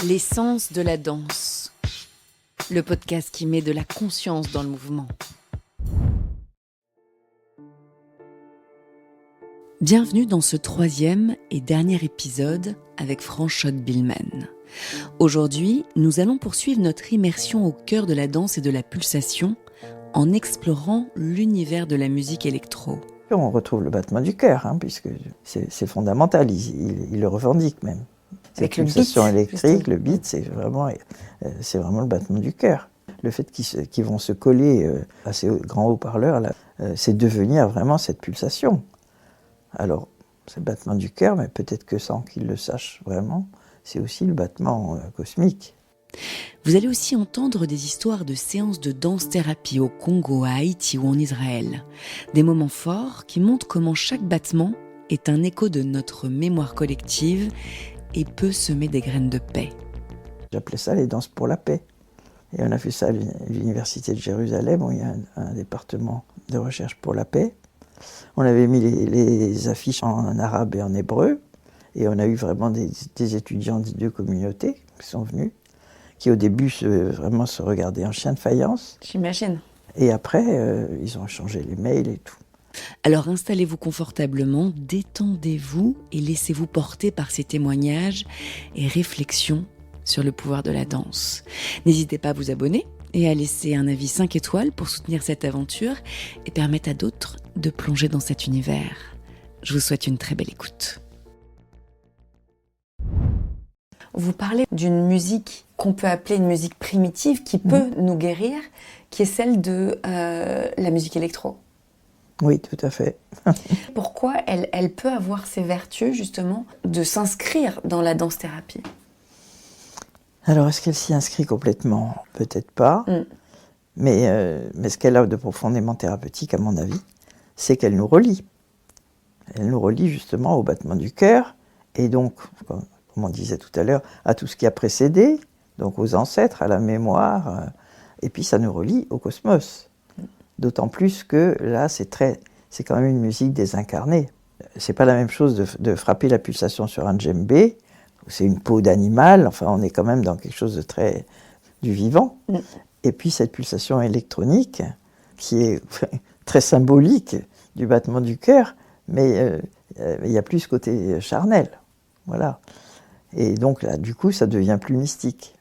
L'essence de la danse. Le podcast qui met de la conscience dans le mouvement. Bienvenue dans ce 3e et dernier épisode avec Franchotte Billman. Aujourd'hui, nous allons poursuivre notre immersion au cœur de la danse et de la pulsation en explorant l'univers de la musique électro. On retrouve le battement du cœur, puisque c'est fondamental, il le revendique même. Cette pulsation électrique, le beat, c'est vraiment le battement du cœur. Le fait qu'ils vont se coller à ces grands haut-parleurs, là, c'est devenir vraiment cette pulsation. Alors, c'est le battement du cœur, mais peut-être que sans qu'ils le sachent vraiment, c'est aussi le battement cosmique. Vous allez aussi entendre des histoires de séances de danse-thérapie au Congo, à Haïti ou en Israël. Des moments forts qui montrent comment chaque battement est un écho de notre mémoire collective et peut semer des graines de paix. J'appelais ça les danses pour la paix. Et on a fait ça à l'Université de Jérusalem, où il y a un département de recherche pour la paix. On avait mis les affiches en arabe et en hébreu, et on a eu vraiment des étudiants des deux communautés qui sont venus, qui au début vraiment se regardaient en chien de faïence. J'imagine. Et après, ils ont changé les mails et tout. Alors installez-vous confortablement, détendez-vous et laissez-vous porter par ces témoignages et réflexions sur le pouvoir de la danse. N'hésitez pas à vous abonner et à laisser un avis 5 étoiles pour soutenir cette aventure et permettre à d'autres de plonger dans cet univers. Je vous souhaite une très belle écoute. Vous parlez d'une musique qu'on peut appeler une musique primitive qui peut nous guérir, qui est celle de la musique électro. Oui, tout à fait. Pourquoi elle peut avoir ces vertus, justement, de s'inscrire dans la danse-thérapie ? Alors, est-ce qu'elle s'y inscrit complètement ? Peut-être pas. Mais ce qu'elle a de profondément thérapeutique, à mon avis, c'est qu'elle nous relie. Elle nous relie justement au battement du cœur, et donc, comme on disait tout à l'heure, à tout ce qui a précédé, donc aux ancêtres, à la mémoire, et puis ça nous relie au cosmos. D'autant plus que là, c'est quand même une musique désincarnée. C'est pas la même chose de frapper la pulsation sur un djembé, c'est une peau d'animal, enfin on est quand même dans quelque chose de du vivant. Et puis cette pulsation électronique, qui est très symbolique du battement du cœur, mais il y a plus ce côté charnel. Voilà. Et donc là, du coup, ça devient plus mystique.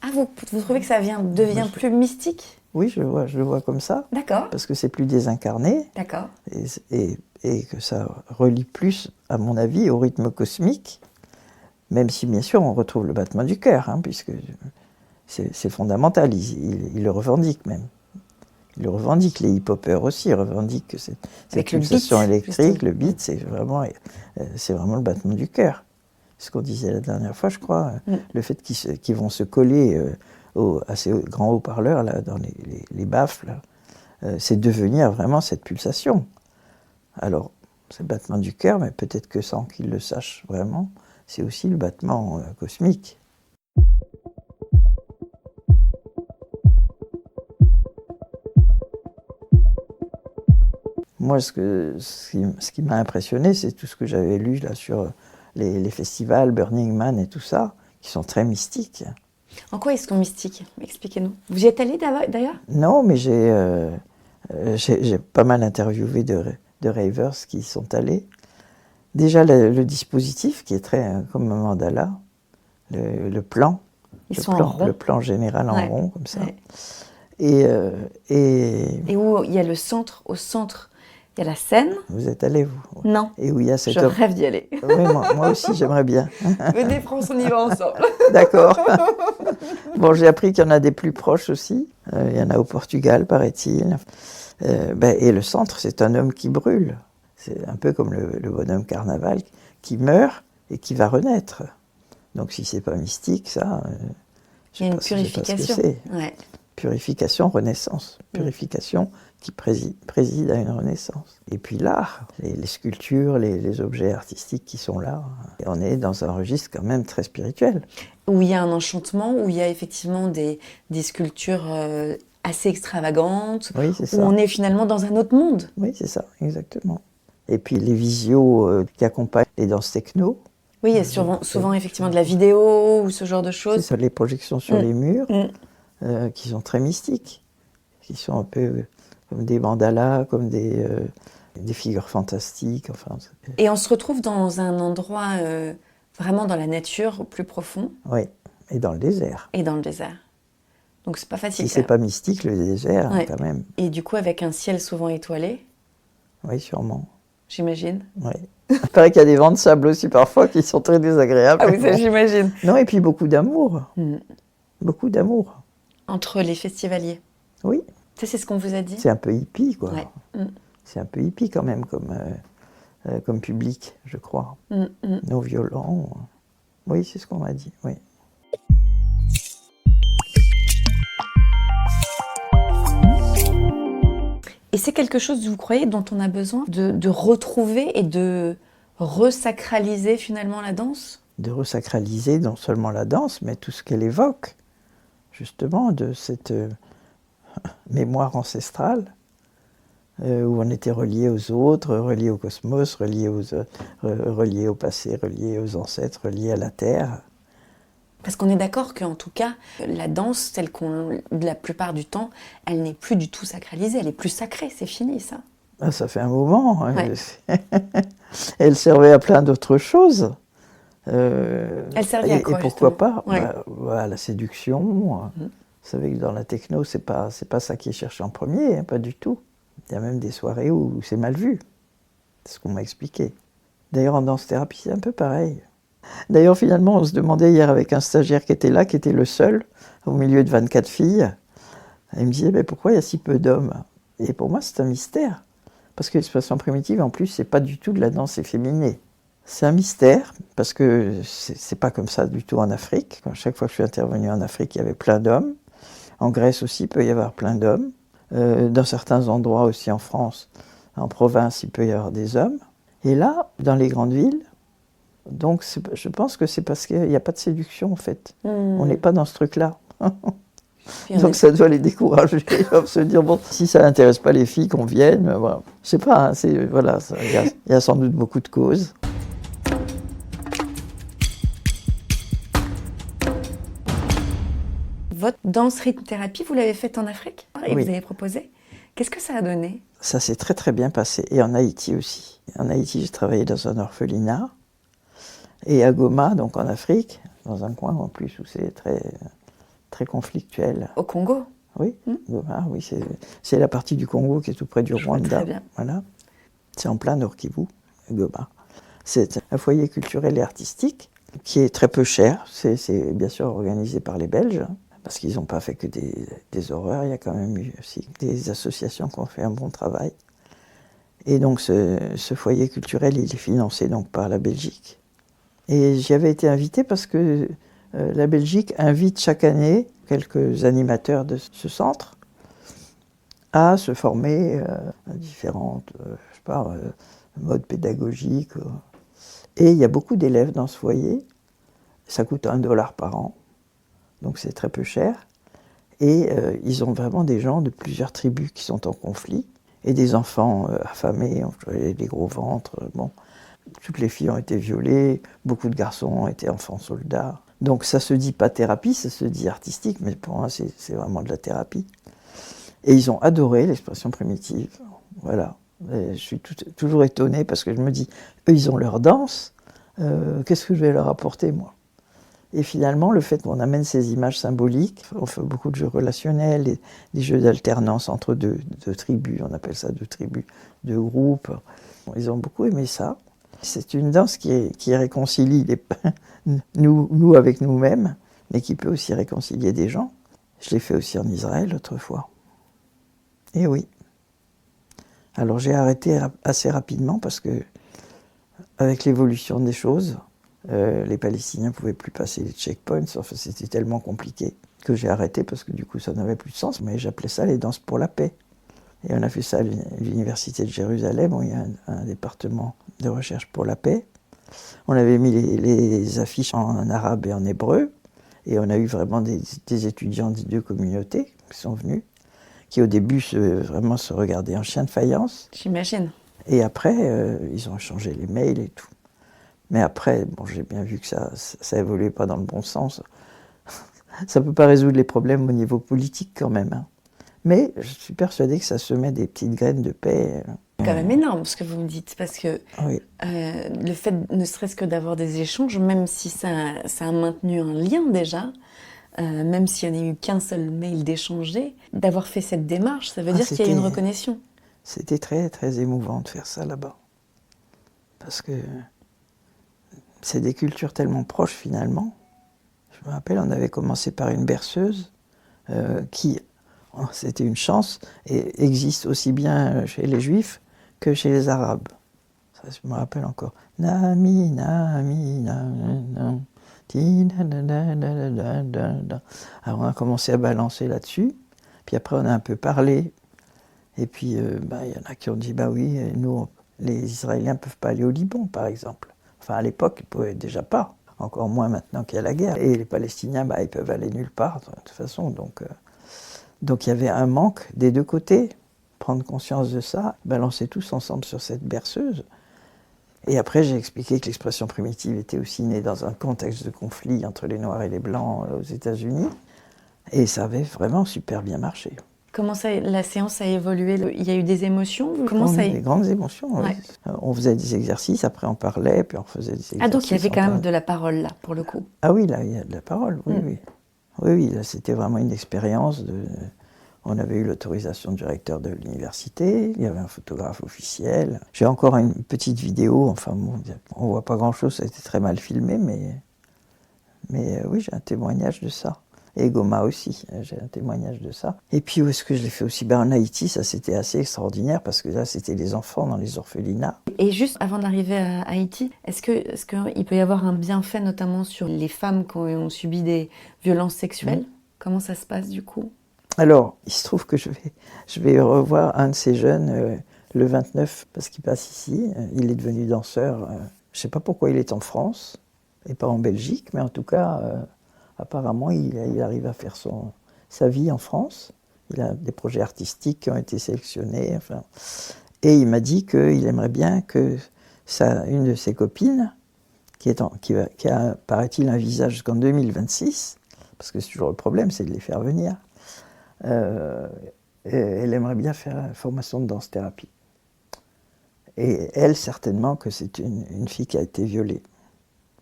Ah, vous trouvez que ça devient plus mystique ? Oui, je le vois comme ça. D'accord. Parce que c'est plus désincarné. D'accord. Et que ça relie plus, à mon avis, au rythme cosmique. Même si, bien sûr, on retrouve le battement du cœur, puisque c'est fondamental. Il le revendique même. Il le revendique. Les hip-hoppers aussi revendiquent que cette pulsation électrique, le beat, c'est vraiment le battement du cœur. Ce qu'on disait la dernière fois, je crois, le fait qu'ils vont se coller à ces grands haut-parleurs, là, dans les baffes, là, c'est devenir vraiment cette pulsation. Alors, c'est le battement du cœur, mais peut-être que sans qu'ils le sachent vraiment, c'est aussi le battement cosmique. Moi, ce qui m'a impressionné, c'est tout ce que j'avais lu là sur les festivals, Burning Man et tout ça, qui sont très mystiques. En quoi ils sont mystiques ? Expliquez-nous. Vous y êtes allé d'ailleurs ? Non, mais j'ai pas mal interviewé de ravers qui y sont allés. Déjà, le dispositif, qui est très comme un mandala, le plan. Le plan général en rond, comme ça. Ouais. Et où il y a le centre, au centre, il y a la scène. Vous êtes allé, vous ? Non. Et où il y a cette rêve d'y aller. Oui, moi aussi, j'aimerais bien. Venez, France, on y va ensemble. D'accord. Bon, j'ai appris qu'il y en a des plus proches aussi. Il y en a au Portugal, paraît-il. Et le centre, c'est un homme qui brûle. C'est un peu comme le bonhomme Carnaval qui meurt et qui va renaître. Donc, si c'est pas mystique, ça, il y a une purification. Je sais pas ce que c'est. Ouais. Purification, renaissance. Purification qui préside à une renaissance. Et puis l'art, les sculptures, les objets artistiques qui sont là. Et on est dans un registre quand même très spirituel. Où il y a un enchantement, où il y a effectivement des sculptures assez extravagantes, oui, c'est ça. Où on est finalement dans un autre monde. Oui, c'est ça, exactement. Et puis les visios qui accompagnent les danses techno, Oui, il y a souvent effectivement de la vidéo ou ce genre de C'est choses. ça, les projections sur les murs, qui sont très mystiques, qui sont un peu comme des mandalas, comme des figures fantastiques. Enfin, Et on se retrouve dans un endroit vraiment dans la nature, au plus profond, oui, et dans le désert. et dans le désert. Donc c'est pas facile. Si c'est pas mystique, le désert, Ouais. quand même. Et du coup, avec un ciel souvent étoilé, Oui, sûrement. j'imagine. Oui. Il paraît qu'il y a des vents de sable aussi parfois qui sont très désagréables. Ah oui, ça j'imagine. Non, et puis beaucoup d'amour. Mm. Beaucoup d'amour. Entre les festivaliers. Oui. Ça, c'est ce qu'on vous a dit. C'est un peu hippie, quoi. Ouais. Mm. C'est un peu hippie quand même comme public, je crois. Non violent. Oui, c'est ce qu'on m'a dit, oui. Et c'est quelque chose, vous croyez, dont on a besoin de retrouver et de resacraliser finalement la danse? De resacraliser non seulement la danse, mais tout ce qu'elle évoque, justement, de cette mémoire ancestrale, où on était relié aux autres, relié au cosmos, relié au passé, relié aux ancêtres, relié à la terre. Parce qu'on est d'accord qu'en tout cas, la danse, telle qu'on, la plupart du temps, elle n'est plus du tout sacralisée, elle est plus sacrée, c'est fini ça. Ah, ça fait un moment. Hein. Ouais. Elle servait à plein d'autres choses. Elle servait à quoi, et pourquoi justement? pas Ouais. à la séduction. Vous savez que dans la techno, c'est pas ça qui est cherché en premier, hein, pas du tout. Il y a même des soirées où c'est mal vu. C'est ce qu'on m'a expliqué. D'ailleurs, en danse-thérapie, c'est un peu pareil. D'ailleurs, finalement, on se demandait hier avec un stagiaire qui était là, qui était le seul, au milieu de 24 filles. Il me disait, mais pourquoi il y a si peu d'hommes? Et pour moi, c'est un mystère. Parce que l'expression primitive, en plus, c'est pas du tout de la danse efféminée. C'est un mystère, parce que c'est pas comme ça du tout en Afrique. Chaque fois que je suis intervenue en Afrique, il y avait plein d'hommes. En Grèce aussi, il peut y avoir plein d'hommes. Dans certains endroits aussi en France, en province, il peut y avoir des hommes. Et là, dans les grandes villes, donc je pense que c'est parce qu'il n'y a pas de séduction, en fait. On n'est pas dans ce truc-là. Donc ça doit les décourager. Ils doivent se dire, bon, si ça n'intéresse pas les filles, qu'on vienne. Voilà. Je sais pas, hein, voilà, il y a sans doute beaucoup de causes. Votre danse rythme thérapie, vous l'avez faite en Afrique et Oui. vous avez proposé. Qu'est-ce que ça a donné? Ça s'est très très bien passé. Et en Haïti aussi. En Haïti, j'ai travaillé dans un orphelinat. Et à Goma, donc en Afrique, dans un coin en plus où c'est très, très conflictuel. Au Congo? Oui, Goma, oui, c'est la partie du Congo qui est tout près du Rwanda. Très bien. Voilà. C'est en plein Nord Kivu, Goma. C'est un foyer culturel et artistique qui est très peu cher. C'est bien sûr organisé par les Belges, parce qu'ils n'ont pas fait que des horreurs. Il y a quand même eu aussi des associations qui ont fait un bon travail. Et donc ce foyer culturel, il est financé donc par la Belgique. Et j'y avais été invitée parce que la Belgique invite chaque année quelques animateurs de ce centre à se former à différentes modes pédagogiques. Et il y a beaucoup d'élèves dans ce foyer. Ça coûte $1 par an, donc c'est très peu cher. Et ils ont vraiment des gens de plusieurs tribus qui sont en conflit, et des enfants affamés, des gros ventres. Bon. Toutes les filles ont été violées, beaucoup de garçons ont été enfants soldats. Donc ça se dit pas thérapie, ça se dit artistique, mais pour moi c'est vraiment de la thérapie. Et ils ont adoré l'expression primitive. Voilà. Et je suis toujours étonnée parce que je me dis, eux ils ont leur danse, qu'est-ce que je vais leur apporter moi? Et finalement, le fait qu'on amène ces images symboliques, on fait beaucoup de jeux relationnels, des jeux d'alternance entre deux tribus, on appelle ça deux tribus, deux groupes. Ils ont beaucoup aimé ça. C'est une danse qui réconcilie nous avec nous-mêmes, mais qui peut aussi réconcilier des gens. Je l'ai fait aussi en Israël autrefois. Et oui. Alors j'ai arrêté assez rapidement parce que, avec l'évolution des choses, les Palestiniens ne pouvaient plus passer les checkpoints, enfin, c'était tellement compliqué que j'ai arrêté parce que du coup ça n'avait plus de sens. Mais j'appelais ça les danses pour la paix. Et on a fait ça à l'université de Jérusalem, où il y a un département de recherche pour la paix. On avait mis les affiches en arabe et en hébreu, et on a eu vraiment des étudiants des deux communautés qui sont venus, qui au début vraiment se regardaient en chien de faïence. J'imagine. Et après, ils ont échangé les mails et tout. Mais après, bon, j'ai bien vu que ça évoluait pas dans le bon sens. Ça peut pas résoudre les problèmes au niveau politique quand même, hein. Mais je suis persuadée que ça semait des petites graines de paix. C'est quand même énorme ce que vous me dites, parce que Oui. le fait, ne serait-ce que d'avoir des échanges, même si ça a maintenu un lien déjà, même s'il n'y en a eu qu'un seul mail d'échanger, d'avoir fait cette démarche, ça veut dire qu'il y a une reconnaissance. C'était très, très émouvant de faire ça là-bas. Parce que c'est des cultures tellement proches finalement. Je me rappelle, on avait commencé par une berceuse qui, c'était une chance, et existe aussi bien chez les Juifs que chez les Arabes. Ça, je me rappelle encore. Nami, nami, nami, ti, da, da, da, da, da, da, da. Alors on a commencé à balancer là-dessus, puis après on a un peu parlé, et puis il y en a qui ont dit, bah oui, nous, les Israéliens ne peuvent pas aller au Liban, par exemple. Enfin, à l'époque, ils ne pouvaient déjà pas, encore moins maintenant qu'il y a la guerre. Et les Palestiniens, ils peuvent aller nulle part, de toute façon. Donc il y avait un manque des deux côtés. Prendre conscience de ça, balancer tous ensemble sur cette berceuse. Et après, j'ai expliqué que l'expression primitive était aussi née dans un contexte de conflit entre les Noirs et les Blancs aux États-Unis. Et ça avait vraiment super bien marché. Comment la séance a évolué? Il y a eu des émotions? Des grandes émotions, oui. Ouais. On faisait des exercices, après on parlait, puis on faisait des exercices. Ah, donc il y avait quand même de la parole là, pour le coup. Ah oui, là, il y a de la parole, oui, oui. Oui, là, c'était vraiment une expérience de... On avait eu l'autorisation du recteur de l'université, il y avait un photographe officiel. J'ai encore une petite vidéo, enfin bon, on voit pas grand-chose, ça a été très mal filmé, mais oui, j'ai un témoignage de ça. Et Goma aussi, j'ai un témoignage de ça. Et puis où est-ce que je l'ai fait aussi? En Haïti, ça c'était assez extraordinaire, parce que là, c'était les enfants dans les orphelinats. Et juste avant d'arriver à Haïti, est-ce qu'il peut y avoir un bienfait, notamment sur les femmes qui ont subi des violences sexuelles? Comment ça se passe du coup? Alors, il se trouve que je vais revoir un de ces jeunes le 29, parce qu'il passe ici. Il est devenu danseur. Je ne sais pas pourquoi il est en France, et pas en Belgique, mais en tout cas, apparemment, il arrive à faire sa vie en France. Il a des projets artistiques qui ont été sélectionnés. Enfin, et il m'a dit qu'il aimerait bien que une de ses copines, qui a, paraît-il, un visage jusqu'en 2026, parce que c'est toujours le problème, c'est de les faire venir, elle aimerait bien faire une formation de danse-thérapie. Et elle, certainement que c'est une fille qui a été violée.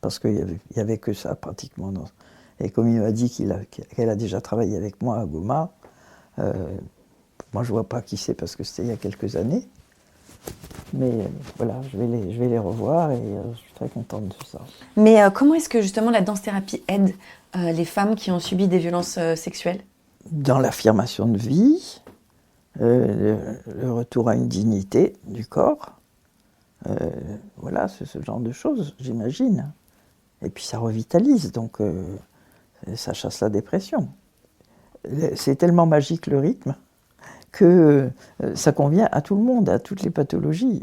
Parce qu'il n'y avait que ça, pratiquement. Et comme il m'a dit qu'elle a déjà travaillé avec moi à Goma, moi je ne vois pas qui c'est parce que c'était il y a quelques années. Mais voilà, je vais les revoir et je suis très contente de ça. Mais comment est-ce que justement la danse-thérapie aide les femmes qui ont subi des violences sexuelles? Dans l'affirmation de vie, le retour à une dignité du corps, voilà, c'est ce genre de choses, j'imagine. Et puis ça revitalise, donc ça chasse la dépression. C'est tellement magique le rythme que ça convient à tout le monde, à toutes les pathologies.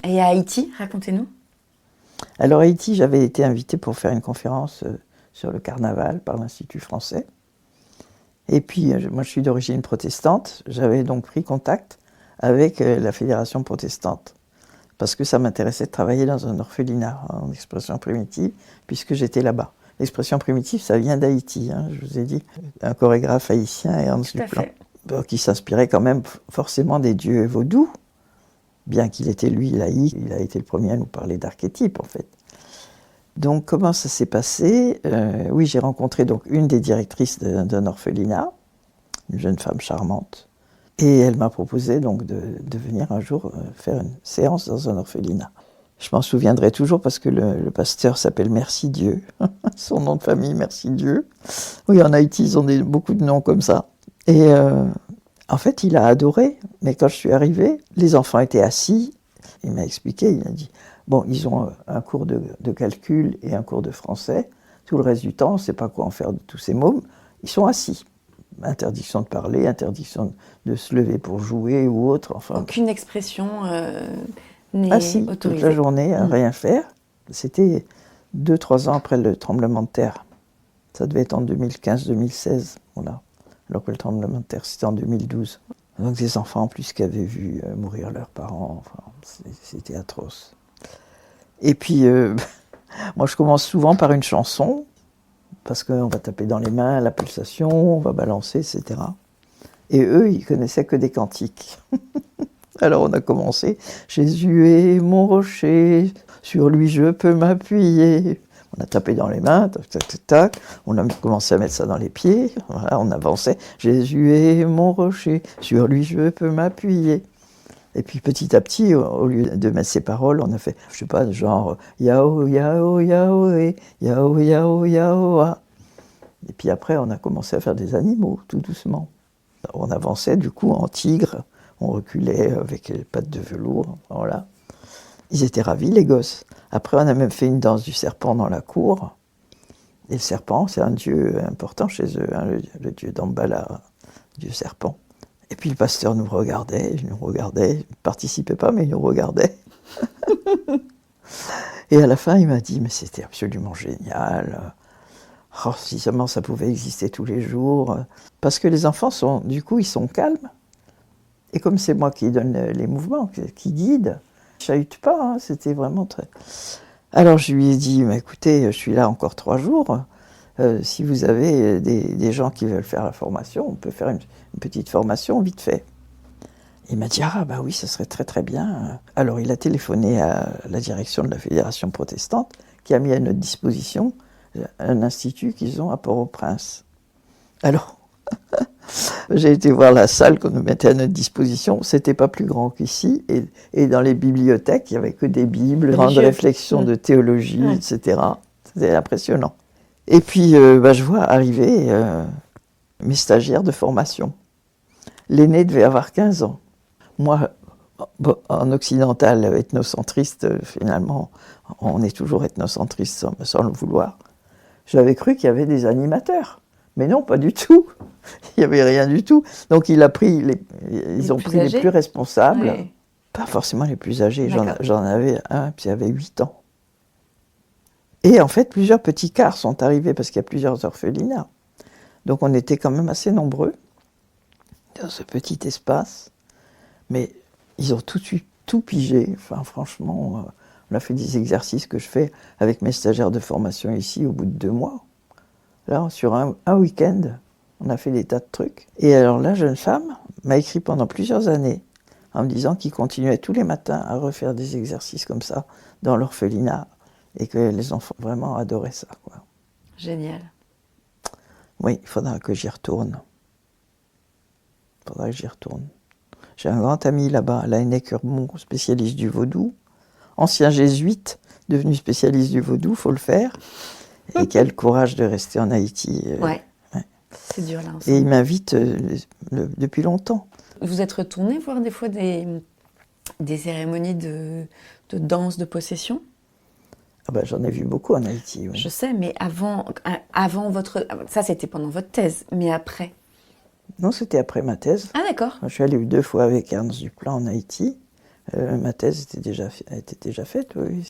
Et à Haïti, racontez-nous. Alors à Haïti, j'avais été invitée pour faire une conférence sur le carnaval par l'Institut français. Et puis, moi je suis d'origine protestante, j'avais donc pris contact avec la Fédération protestante, parce que ça m'intéressait de travailler dans un orphelinat en expression primitive, puisque j'étais là-bas. L'expression primitive, ça vient d'Haïti, hein, je vous ai dit. Un chorégraphe haïtien, Ernst Duplan, qui s'inspirait quand même forcément des dieux vaudous, bien qu'il était, lui, laïque. Il a été le premier à nous parler d'archétypes, en fait. Donc, comment ça s'est passé? Oui, j'ai rencontré donc une des directrices d'un orphelinat, une jeune femme charmante, et elle m'a proposé donc de venir un jour faire une séance dans un orphelinat. Je m'en souviendrai toujours parce que le pasteur s'appelle Merci Dieu, son nom de famille Merci Dieu. Oui, en Haïti, ils ont beaucoup de noms comme ça. Et en fait, il a adoré, mais quand je suis arrivée, les enfants étaient assis. Il m'a expliqué, il m'a dit, bon, ils ont un cours de calcul et un cours de français. Tout le reste du temps, on ne sait pas quoi en faire de tous ces mômes. Ils sont assis. Interdiction de parler, interdiction de se lever pour jouer ou autre. Enfin, aucune expression n'est autorisée. Toute la journée, à rien faire. C'était 2-3 ans après le tremblement de terre. Ça devait être en 2015-2016, voilà. Alors que le tremblement de terre, c'était en 2012. Donc des enfants en plus qui avaient vu mourir leurs parents, enfin, c'était atroce. Et puis, moi je commence souvent par une chanson, parce qu'on va taper dans les mains, la pulsation, on va balancer, etc. Et eux, ils connaissaient que des cantiques. Alors on a commencé, Jésus est mon rocher, sur lui je peux m'appuyer. On a tapé dans les mains, tac, tac, tac, tac. On a commencé à mettre ça dans les pieds, voilà, on avançait. Jésus est mon rocher, sur lui je peux m'appuyer. Et puis petit à petit, au lieu de mettre ces paroles, on a fait, je sais pas, genre Yao, Yao, Yahweh, Yao, Yao, Yahoa. Et puis après, on a commencé à faire des animaux, tout doucement. On avançait du coup en tigre, on reculait avec les pattes de velours, voilà. Ils étaient ravis, les gosses. Après, on a même fait une danse du serpent dans la cour. Et le serpent, c'est un dieu important chez eux, hein, le dieu d'Ambala, dieu serpent. Et puis le pasteur nous regardait, il ne participait pas, mais il nous regardait. Et à la fin, il m'a dit, mais c'était absolument génial. Oh, si seulement ça pouvait exister tous les jours. Parce que les enfants, du coup, ils sont calmes. Et comme c'est moi qui donne les mouvements, qui guide, je ne chahute pas, hein, c'était vraiment très... Alors je lui ai dit, mais écoutez, je suis là encore 3 jours. Si vous avez des gens qui veulent faire la formation, on peut faire une petite formation vite fait. Il m'a dit, ah bah oui, ça serait très très bien. Alors il a téléphoné à la direction de la Fédération protestante, qui a mis à notre disposition un institut qu'ils ont à Port-au-Prince. Alors, j'ai été voir la salle qu'on nous mettait à notre disposition. C'était pas plus grand qu'ici. Et dans les bibliothèques, il n'y avait que des bibles, grandes réflexions de théologie, etc. C'était impressionnant. Et puis, je vois arriver mes stagiaires de formation. L'aîné devait avoir 15 ans. Moi, en occidental, ethnocentriste, finalement, on est toujours ethnocentriste sans le vouloir. J'avais cru qu'il y avait des animateurs. Mais non, pas du tout. Il n'y avait rien du tout. Donc ils ont pris les plus responsables. Ouais. Pas forcément les plus âgés. J'en avais un qui avait 8 ans. Et en fait, plusieurs petits quarts sont arrivés parce qu'il y a plusieurs orphelinats. Donc on était quand même assez nombreux dans ce petit espace. Mais ils ont tout de suite tout pigé. Enfin, franchement, on a fait des exercices que je fais avec mes stagiaires de formation ici au bout de 2 mois. Là, sur un week-end, on a fait des tas de trucs. Et alors la jeune femme m'a écrit pendant plusieurs années en me disant qu'il continuait tous les matins à refaire des exercices comme ça dans l'orphelinat et que les enfants vraiment adoraient ça, quoi. Génial. Oui, il faudra que j'y retourne. J'ai un grand ami là-bas, Alain Eckermont, spécialiste du vaudou, ancien jésuite, devenu spécialiste du vaudou, faut le faire. Et quel courage de rester en Haïti. Ouais. C'est dur là. Et il m'invite depuis longtemps. Vous êtes retourné voir des fois des cérémonies de danse de possession ? J'en ai vu beaucoup en Haïti. Oui. Je sais, mais avant votre... Ça, c'était pendant votre thèse, mais après ? Non, c'était après ma thèse. Ah, d'accord. Je suis allé 2 fois avec Ernst Duplan en Haïti. Ma thèse était déjà faite, oui.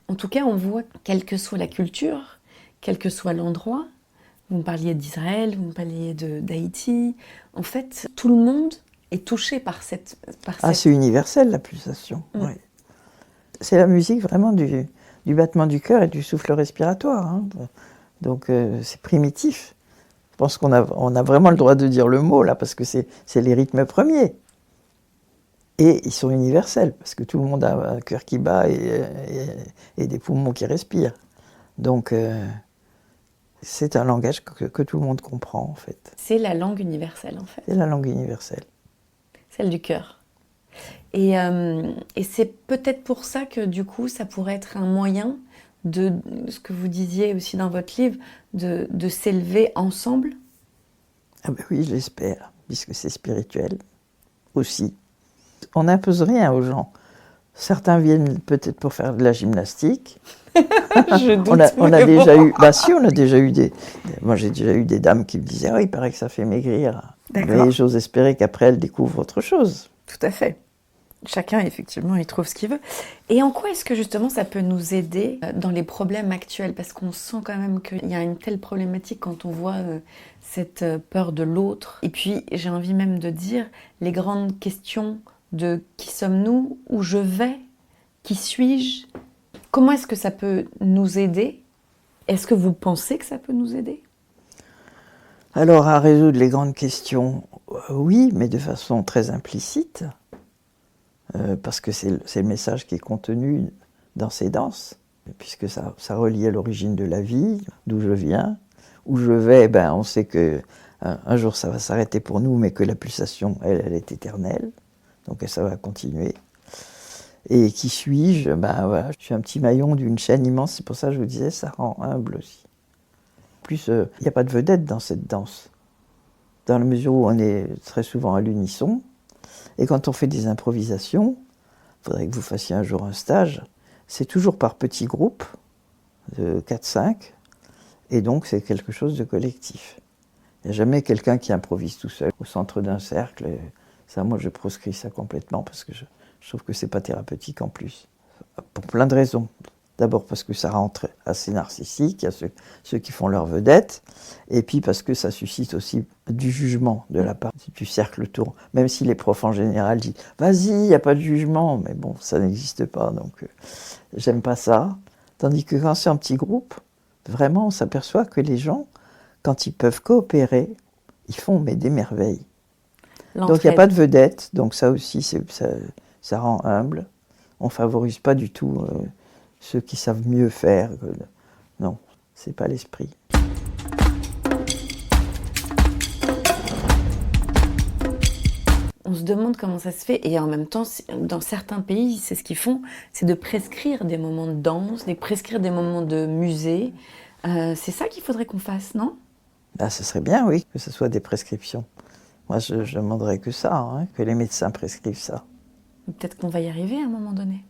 En tout cas, on voit, quelle que soit la culture, quel que soit l'endroit, vous me parliez d'Israël, vous me parliez d'Haïti, en fait, tout le monde est touché par cette... c'est universel, la pulsation. Oui. C'est la musique vraiment du battement du cœur et du souffle respiratoire. Hein. Donc, c'est primitif. Je pense qu'on a vraiment le droit de dire le mot, là, parce que c'est les rythmes premiers. Et ils sont universels, parce que tout le monde a un cœur qui bat et des poumons qui respirent. Donc, c'est un langage que tout le monde comprend, en fait. C'est la langue universelle, en fait. C'est la langue universelle. Celle du cœur. Et c'est peut-être pour ça que, du coup, ça pourrait être un moyen de ce que vous disiez aussi dans votre livre, de s'élever ensemble. Ah ben oui, je l'espère, puisque c'est spirituel aussi. On n'impose rien aux gens. Certains viennent peut-être pour faire de la gymnastique. Je doute. on a déjà eu... on a déjà eu des... Moi, j'ai déjà eu des dames qui me disaient « Oh, il paraît que ça fait maigrir. » Mais j'ose espérer qu'après, elles découvrent autre chose. Tout à fait. Chacun, effectivement, il trouve ce qu'il veut. Et en quoi est-ce que, justement, ça peut nous aider dans les problèmes actuels? Parce qu'on sent quand même qu'il y a une telle problématique quand on voit cette peur de l'autre. Et puis, j'ai envie même de dire, les grandes questions de qui sommes-nous, où je vais, qui suis-je? Comment est-ce que ça peut nous aider? Est-ce que vous pensez que ça peut nous aider? Alors, à résoudre les grandes questions, oui, mais de façon très implicite. Parce que c'est le message qui est contenu dans ces danses, puisque ça relie à l'origine de la vie, d'où je viens, où je vais, ben, on sait que un jour ça va s'arrêter pour nous, mais que la pulsation, elle est éternelle, donc ça va continuer. Et qui suis-je? Ben voilà, je suis un petit maillon d'une chaîne immense, c'est pour ça que je vous disais, ça rend humble aussi. En plus, il n'y a pas de vedette dans cette danse, dans la mesure où on est très souvent à l'unisson. Et quand on fait des improvisations, il faudrait que vous fassiez un jour un stage, c'est toujours par petits groupes, de 4-5, et donc c'est quelque chose de collectif. Il n'y a jamais quelqu'un qui improvise tout seul au centre d'un cercle. Ça, moi, je proscris ça complètement, parce que je trouve que c'est pas thérapeutique en plus. Pour plein de raisons. D'abord parce que ça rend assez narcissique, il y a ceux qui font leur vedette, et puis parce que ça suscite aussi du jugement de la part du cercle autour. Même si les profs en général disent « vas-y, il n'y a pas de jugement », mais bon, ça n'existe pas, donc j'aime pas ça. Tandis que quand c'est un petit groupe, vraiment on s'aperçoit que les gens, quand ils peuvent coopérer, ils font des merveilles. Donc il n'y a pas de vedette, donc ça aussi ça rend humble. On favorise pas du tout ceux qui savent mieux faire. Non, c'est pas l'esprit. On se demande comment ça se fait, et en même temps, dans certains pays, c'est ce qu'ils font, c'est de prescrire des moments de danse, de prescrire des moments de musée. C'est ça qu'il faudrait qu'on fasse, non? Ben, ce serait bien, oui, que ce soit des prescriptions. Moi, je demanderais que ça, hein, que les médecins prescrivent ça. Peut-être qu'on va y arriver à un moment donné.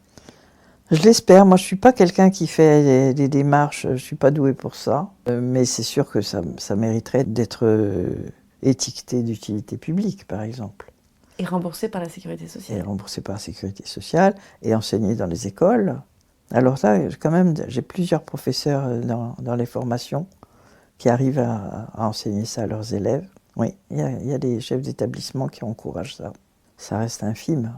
Je l'espère. Moi, je suis pas quelqu'un qui fait des démarches, je suis pas doué pour ça. Mais c'est sûr que ça mériterait d'être étiqueté d'utilité publique, par exemple. Et remboursé par la sécurité sociale. Et remboursé par la sécurité sociale, et enseigné dans les écoles. Alors là, quand même, j'ai plusieurs professeurs dans les formations qui arrivent à enseigner ça à leurs élèves. Oui, il y a des chefs d'établissement qui encouragent ça. Ça reste infime.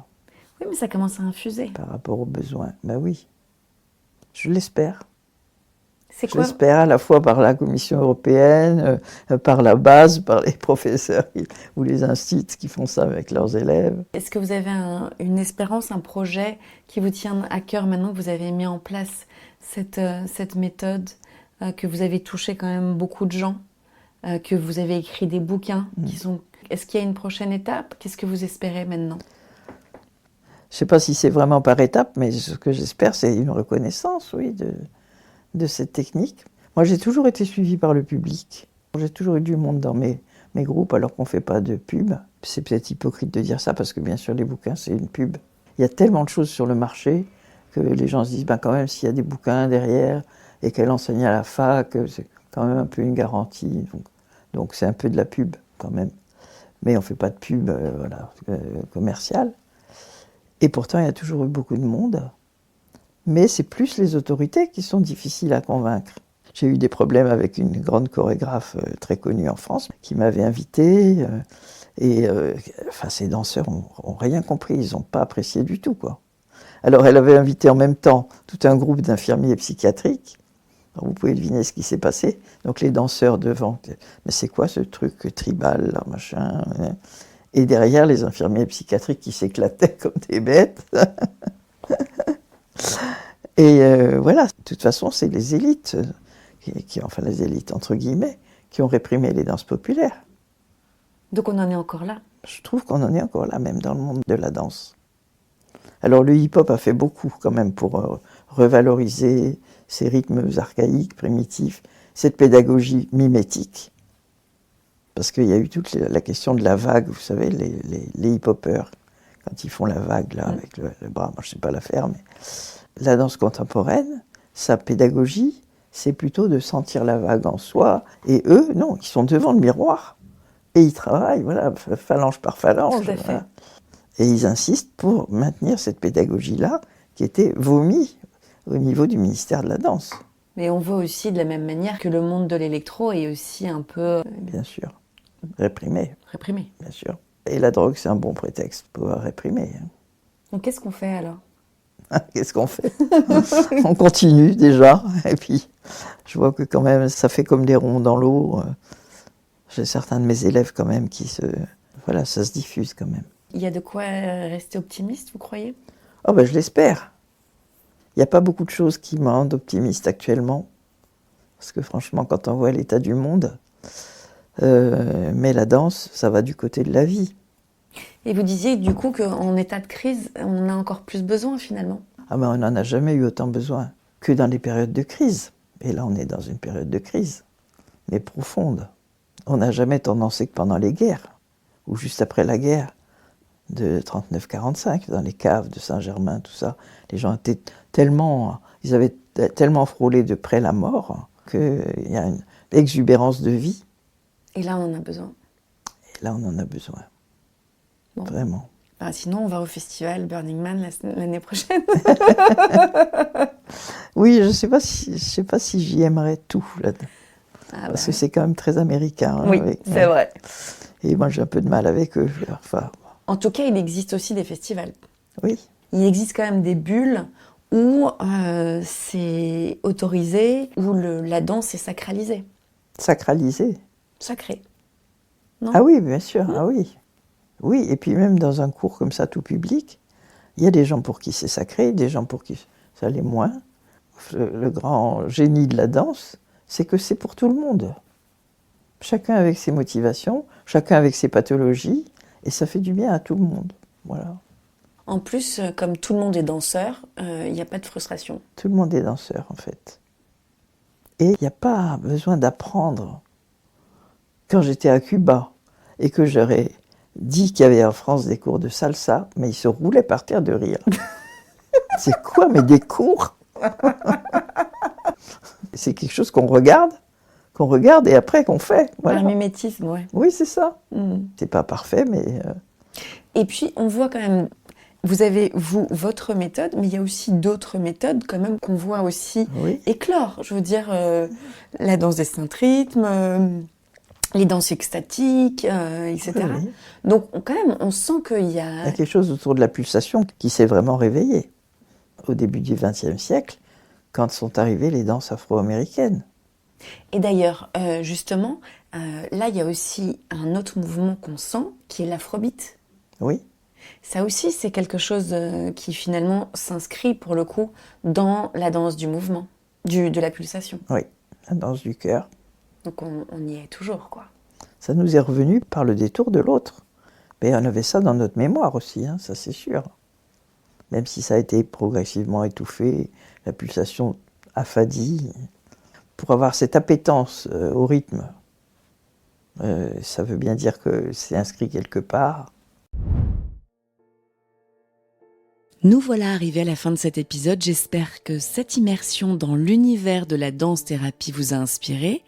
Oui, mais ça commence à infuser. Par rapport aux besoins. Ben oui, je l'espère. C'est quoi? Je l'espère à la fois par la Commission européenne, par la base, par les professeurs ou les instituts qui font ça avec leurs élèves. Est-ce que vous avez une espérance, un projet qui vous tient à cœur maintenant que vous avez mis en place cette méthode, que vous avez touché quand même beaucoup de gens, que vous avez écrit des bouquins qui sont... Est-ce qu'il y a une prochaine étape? Qu'est-ce que vous espérez maintenant? Je ne sais pas si c'est vraiment par étape, mais ce que j'espère, c'est une reconnaissance, oui, de cette technique. Moi, j'ai toujours été suivie par le public. J'ai toujours eu du monde dans mes groupes, alors qu'on ne fait pas de pub. C'est peut-être hypocrite de dire ça, parce que bien sûr, les bouquins, c'est une pub. Il y a tellement de choses sur le marché que les gens se disent, ben, quand même, s'il y a des bouquins derrière et qu'elle enseigne à la fac, c'est quand même un peu une garantie. Donc c'est un peu de la pub, quand même. Mais on ne fait pas de pub commerciale. Et pourtant, il y a toujours eu beaucoup de monde. Mais c'est plus les autorités qui sont difficiles à convaincre. J'ai eu des problèmes avec une grande chorégraphe très connue en France qui m'avait invité. Ces danseurs n'ont rien compris, ils n'ont pas apprécié du tout, quoi. Alors elle avait invité en même temps tout un groupe d'infirmiers psychiatriques. Alors, vous pouvez deviner ce qui s'est passé. Donc les danseurs devant, mais c'est quoi ce truc tribal, là, machin, hein. Et derrière, les infirmiers psychiatriques qui s'éclataient comme des bêtes. Et voilà, de toute façon, c'est les élites, enfin les élites entre guillemets, qui ont réprimé les danses populaires. Donc on en est encore là? Je trouve qu'on en est encore là, même dans le monde de la danse. Alors le hip-hop a fait beaucoup quand même pour revaloriser ces rythmes archaïques, primitifs, cette pédagogie mimétique. Parce qu'il y a eu toute la question de la vague, vous savez, les hip-hoppers, quand ils font la vague là, avec le bras, moi je ne sais pas la faire, mais la danse contemporaine, sa pédagogie, c'est plutôt de sentir la vague en soi, et eux, non, ils sont devant le miroir, et ils travaillent, voilà, phalange par phalange. Tout à fait. Voilà. Et ils insistent pour maintenir cette pédagogie-là qui était vomie au niveau du ministère de la Danse. Mais on voit aussi de la même manière que le monde de l'électro est aussi un peu... Bien sûr. Réprimé. Réprimé. Bien sûr. Et la drogue, c'est un bon prétexte pour réprimer. Donc qu'est-ce qu'on fait alors ? Qu'est-ce qu'on fait ? On continue déjà. Et puis, je vois que quand même, ça fait comme des ronds dans l'eau. J'ai certains de mes élèves quand même qui se... Voilà, ça se diffuse quand même. Il y a de quoi rester optimiste, vous croyez ? Oh ben, je l'espère. Il n'y a pas beaucoup de choses qui me rendent optimiste actuellement. Parce que franchement, quand on voit l'état du monde... mais la danse, ça va du côté de la vie. Et vous disiez du coup qu'en état de crise, on en a encore plus besoin finalement. Ah ben on n'en a jamais eu autant besoin que dans les périodes de crise. Et là, on est dans une période de crise, mais profonde. On n'a jamais tant dansé que pendant les guerres, ou juste après la guerre de 39-45, dans les caves de Saint-Germain, tout ça. Les gens étaient tellement... Ils avaient tellement frôlé de près la mort qu'il y a une exubérance de vie. Et là, on en a besoin. Et là, on en a besoin. Bon. Vraiment. Ah, sinon, on va au festival Burning Man l'année prochaine. Oui, je sais pas si j'y aimerais tout là-dedans. Parce que c'est quand même très américain. Hein, oui, c'est vrai. Et moi, j'ai un peu de mal avec eux. Enfin... En tout cas, il existe aussi des festivals. Oui. Il existe quand même des bulles où c'est autorisé, où la danse est sacralisée. Sacralisée ? Sacré. Non ? Ah oui, bien sûr, ah oui. Oui, et puis même dans un cours comme ça, tout public, il y a des gens pour qui c'est sacré, des gens pour qui ça l'est moins. Le grand génie de la danse, c'est que c'est pour tout le monde. Chacun avec ses motivations, chacun avec ses pathologies, et ça fait du bien à tout le monde. Voilà. En plus, comme tout le monde est danseur, il n'y a pas de frustration. Tout le monde est danseur, en fait. Et il n'y a pas besoin d'apprendre. Quand j'étais à Cuba et que j'aurais dit qu'il y avait en France des cours de salsa, mais ils se roulaient par terre de rire. C'est quoi, mais des cours? C'est quelque chose qu'on regarde et après qu'on fait. Voilà. Un mimétisme, ouais. Oui, c'est ça. C'est pas parfait, mais... Et puis, on voit quand même... Vous avez, votre méthode, mais il y a aussi d'autres méthodes quand même qu'on voit aussi éclore. Je veux dire, la danse des 5 rythmes... les danses extatiques, etc. Oui. Donc, quand même, on sent qu'il y a... Il y a quelque chose autour de la pulsation qui s'est vraiment réveillé. Au début du XXe siècle, quand sont arrivées les danses afro-américaines. Et d'ailleurs, justement, là, il y a aussi un autre mouvement qu'on sent, qui est l'afrobeat. Oui. Ça aussi, c'est quelque chose qui, finalement, s'inscrit, pour le coup, dans la danse du mouvement, de la pulsation. Oui, la danse du cœur. Donc on y est toujours, quoi. Ça nous est revenu par le détour de l'autre. Mais on avait ça dans notre mémoire aussi, hein, ça c'est sûr. Même si ça a été progressivement étouffé, la pulsation affadie. Pour avoir cette appétence au rythme, ça veut bien dire que c'est inscrit quelque part. Nous voilà arrivés à la fin de cet épisode. J'espère que cette immersion dans l'univers de la danse-thérapie vous a inspiré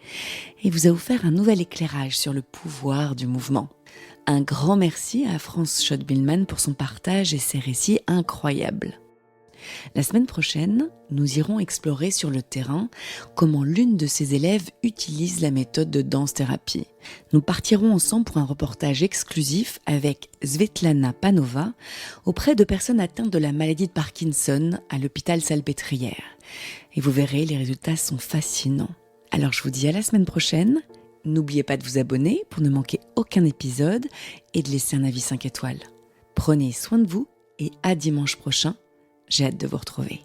et vous a offert un nouvel éclairage sur le pouvoir du mouvement. Un grand merci à France Schott-Billman pour son partage et ses récits incroyables. La semaine prochaine, nous irons explorer sur le terrain comment l'une de ses élèves utilise la méthode de danse-thérapie. Nous partirons ensemble pour un reportage exclusif avec Svetlana Panova auprès de personnes atteintes de la maladie de Parkinson à l'hôpital Salpêtrière. Et vous verrez, les résultats sont fascinants. Alors je vous dis à la semaine prochaine. N'oubliez pas de vous abonner pour ne manquer aucun épisode et de laisser un avis 5 étoiles. Prenez soin de vous et à dimanche prochain. J'ai hâte de vous retrouver.